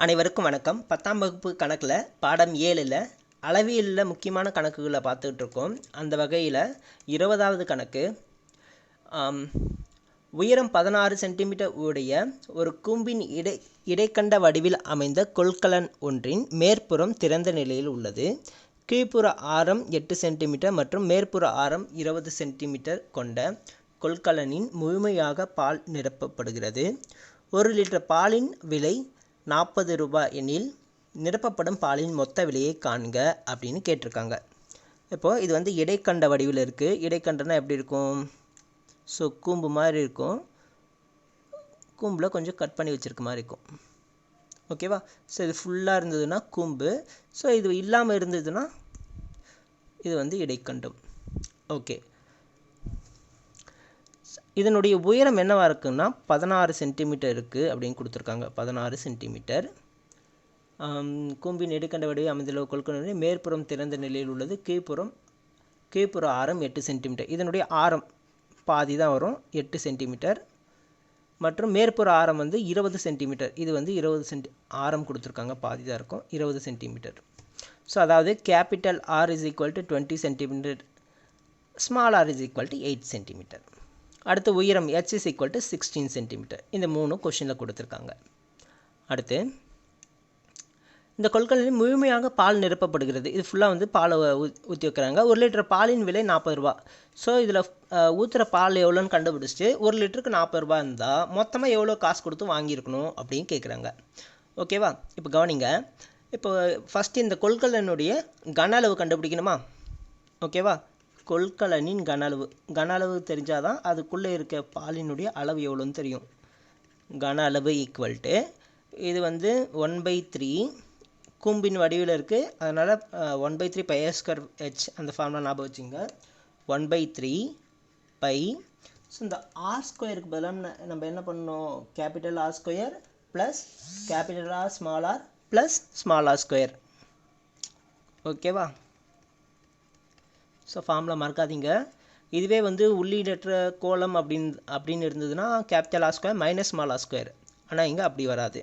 அனைவருக்கும் வணக்கம். 10ஆம் வகுப்பு கணக்கில் பாடம் 7ல் அளவியலில் முக்கியமான கணக்குகளை பார்த்துக்கிட்டு இருக்கோம். அந்த வகையில் 20வது கணக்கு உயரம் 16 சென்டிமீட்டர் உடைய ஒரு கூம்பின் இடைக்கண்ட வடிவில் அமைந்த கொள்கலன் ஒன்றின் மேற்புறம் திறந்த நிலையில் உள்ளது. கீழ்ப்புற ஆரம் 8 சென்டிமீட்டர் மற்றும் மேற்புற ஆரம் 20 சென்டிமீட்டர் கொண்ட கொள்கலனின் முழுமையாக பால் நிரப்பப்படுகிறது. 1 லிட்டர் பாலின் விலை 40 ரூபாய் எனில் நிரப்பப்படும் பாலின் மொத்த விலையை காண்க அப்படின்னு கேட்டிருக்காங்க. இப்போது இது வந்து இடைக்கண்ட வடிவில் இருக்குது. இடைக்கண்டனா எப்படி இருக்கும்? ஸோ கூம்பு மாதிரி இருக்கும். கூம்பில் கொஞ்சம் கட் பண்ணி வச்சுருக்க மாதிரி இருக்கும். ஓகேவா? ஸோ இது ஃபுல்லாக இருந்ததுன்னா கூம்பு. ஸோ இது இல்லாமல் இருந்ததுன்னா இது வந்து இடைக்கண்டம். ஓகே, இதனுடைய உயரம் என்னவாக இருக்குன்னா 16 சென்டிமீட்டர் இருக்குது அப்படின்னு கொடுத்துருக்காங்க. 16 சென்டிமீட்டர். கூம்பின் இடைக்கண்ட வடிவில் அமைந்துள்ள கொள்கலனின் மேற்புறம் திறந்த நிலையில் உள்ளது. கீழ்ப்புற ஆரம் 8 சென்டிமீட்டர். இதனுடைய ஆரம் பாதி தான் வரும், 8 சென்டிமீட்டர். மற்றும் மேற்புற ஆரம் வந்து 20 சென்டிமீட்டர். இது வந்து 20 ஆரம் கொடுத்துருக்காங்க, பாதி தான் இருக்கும், 20 சென்டிமீட்டர். ஸோ அதாவது capital R is equal to 20 centimetre, small R is equal to 8 centimetre. அடுத்து உயரம் h is equal to 16 centimetre. இந்த 3 கொஷினில் கொடுத்துருக்காங்க. அடுத்து இந்த கொள்கலனில் முழுமையாக பால் நிரப்பப்படுகிறது. இது ஃபுல்லாக வந்து பாலை ஊற்றி வைக்கிறாங்க. 1 லிட்டர் பாலின் விலை 40 ரூபா. ஸோ இதில் ஊற்றுற பால் எவ்வளோன்னு கண்டுபிடிச்சிட்டு 1 லிட்டருக்கு 40 ரூபா இருந்தால் மொத்தமாக எவ்வளோ காசு கொடுத்து வாங்கியிருக்கணும் அப்படின்னு கேட்குறாங்க. ஓகேவா? இப்போ கவனிங்க. இப்போ ஃபஸ்ட்டு இந்த கொள்கலனுடைய கன அளவு கண்டுபிடிக்கணுமா? ஓகேவா? கொள்கலனின் கன அளவு தெரிஞ்சால் தான் அதுக்குள்ளே இருக்க பாலினுடைய அளவு எவ்வளோன்னு தெரியும். கன அளவு ஈக்குவல் டு இது வந்து 1/3 கூம்பின் வடிவில் இருக்குது. அதனால் 1/3 பை ஸ்கொயர் ஹெச், அந்த ஃபார்முலா ஞாபகம் வச்சுங்க. 1/3 பை. ஸோ இந்த ஆர் ஸ்கொயருக்கு பதிலாக நம்ம என்ன பண்ணணும்? Capital R square plus capital R plus small R square. ஓகேவா? ஸோ ஃபார்முலா மறக்காதீங்க. இதுவே வந்து உள்ளீடற்ற கோலம் அப்படின்னு இருந்ததுன்னா capital R square minus small R square. ஆனால் இங்கே அப்படி வராது.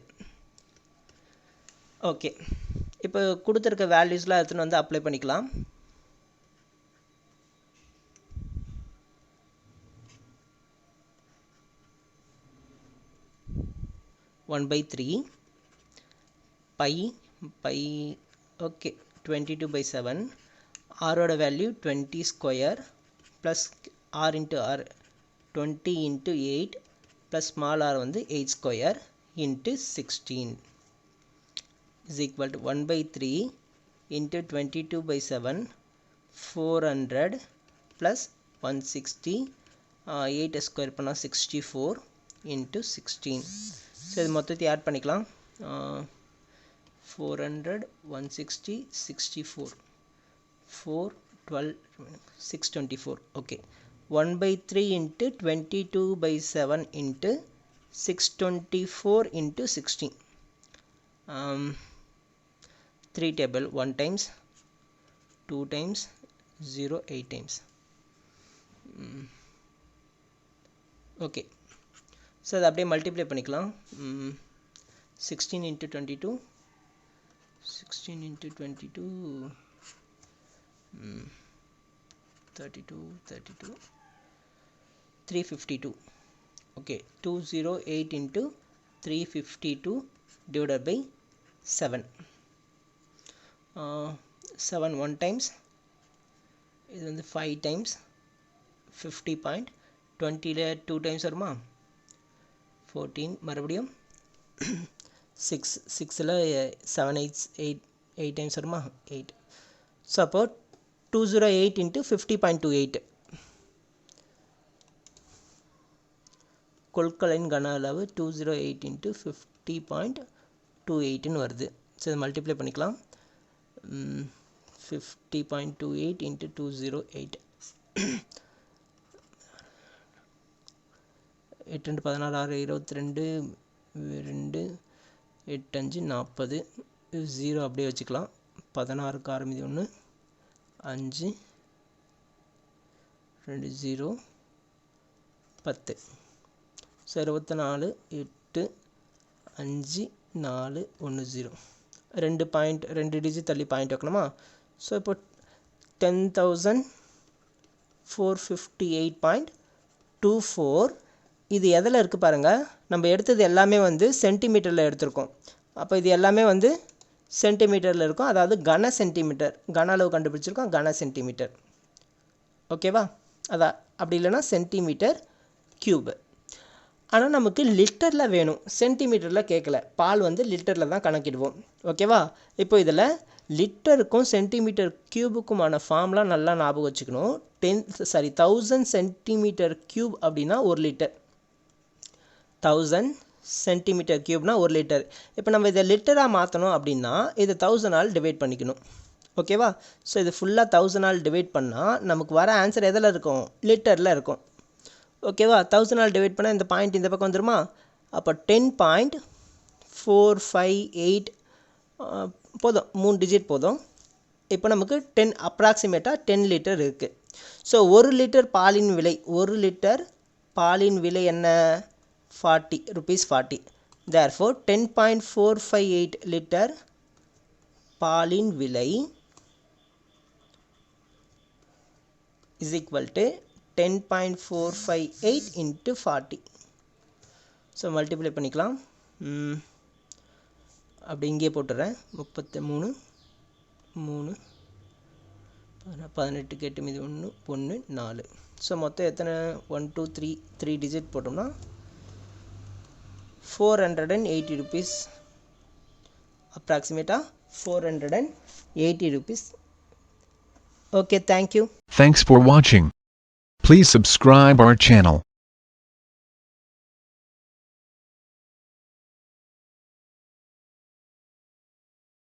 ஓகே, இப்போ கொடுத்துருக்க வேல்யூஸ்லாம் எடுத்துன்னு வந்து அப்ளை பண்ணிக்கலாம். One by 3 by okay 22/7. ஆரோட value 20 square plus R into R 20 into 8 plus small R வந்து 8 square into 16 is equal to 1/3 into 22/7 400 plus 160 8 square பண்ணால் 64 இன்ட்டு 16. ஸோ இது மொத்தத்தை ஆட் பண்ணிக்கலாம். 400 160 64 4 12 624. Okay, 1/3 into 22/7 into 624 into 16. 3 table 1 times 2 times 0 8 times. Okay, so அதை அப்படியே multiply பண்ணிக்கலாம். 16 into 22 16 into 22 32 352. Okay, 208 into 352 divided by 7. 7 1 times, இது வந்து 5 டைம்ஸ் 50.20ல் 2 டைம்ஸ் வருமா? 14. மறுபடியும் 6ல் 7 8 டைம்ஸ் வருமா? 8. ஸோ அப்போ 208 இன்ட்டு 50.28 கொள்கலனின் கன அளவு 208 இன்ட்டு 50.28ன்னு வருது. ஸோ இதை மல்டிப்ளை பண்ணிக்கலாம். 50.28 இன்ட்டு 208 8 2 16 6 22 2 8 5 40. 0 அப்படியே வச்சுக்கலாம். 16க்கு ஆரம்பிது 1 5 2 0 10. ஸோ 24 8 5 410 2 டிஜிட் தள்ளி பாயிண்ட் வைக்கணுமா? ஸோ இப்போ 10,458.24 இது எதில் இருக்குது பாருங்கள். நம்ம எடுத்தது எல்லாமே வந்து சென்டிமீட்டரில் எடுத்திருக்கோம். அப்போ இது எல்லாமே வந்து சென்டிமீட்டரில் இருக்கும். அதாவது கன சென்டிமீட்டர், கன அளவு கண்டுபிடிச்சிருக்கோம், கன சென்டிமீட்டர். ஓகேவா? அதான் அப்படி இல்லைன்னா சென்டிமீட்டர் க்யூப். ஆனால் நமக்கு லிட்டரில் வேணும், சென்டிமீட்டரில் கேட்கல. பால் வந்து லிட்டரில் தான் கணக்கிடுவோம். ஓகேவா? இப்போ இதில் லிட்டருக்கும் சென்டிமீட்டர் க்யூபுக்குமான ஃபார்ம்லாம் நல்லா ஞாபகம் வச்சுக்கணும். 1000 சென்டிமீட்டர் க்யூப் அப்படின்னா 1 லிட்டர். 1000 centimetre க்யூப்னா 1 litre. இப்போ நம்ம இதை லிட்டராக மாற்றணும் அப்படின்னா இதை 1000 டிவைட் பண்ணிக்கணும். ஓகேவா? ஸோ இது ஃபுல்லாக 1000 டிவைட் பண்ணால் நமக்கு வர ஆன்சர் எதில் இருக்கும்? லிட்டரில் இருக்கும். ஓகேவா? 1000 டிவைட் பண்ணால் இந்த பாயிண்ட் இந்த பக்கம் வந்துருமா? அப்போ 10.458 போதும், 3 டிஜிட் போதும். இப்போ நமக்கு அப்ராக்சிமேட்டாக 10 லிட்டர் இருக்குது. ஸோ 1 லிட்டர் பாலின் விலை, 1 லிட்டர் பாலின் விலை என்ன? 40 rupees 40. Therefore 10.458 லிட்டர் பாலின் விலை is equal to 10.458 into 40. So multiply பண்ணிக்கலாம். அப்படி இங்கே போட்டுறேன். 33 3 18 8 மீது 1 1 4. ஸோ மொத்தம் எத்தனை? 1 2 3 டிஜிட் போட்டோம்னா 480 rupees. Approximately 480 rupees. Okay, thank you. Thanks for watching. Please subscribe our channel.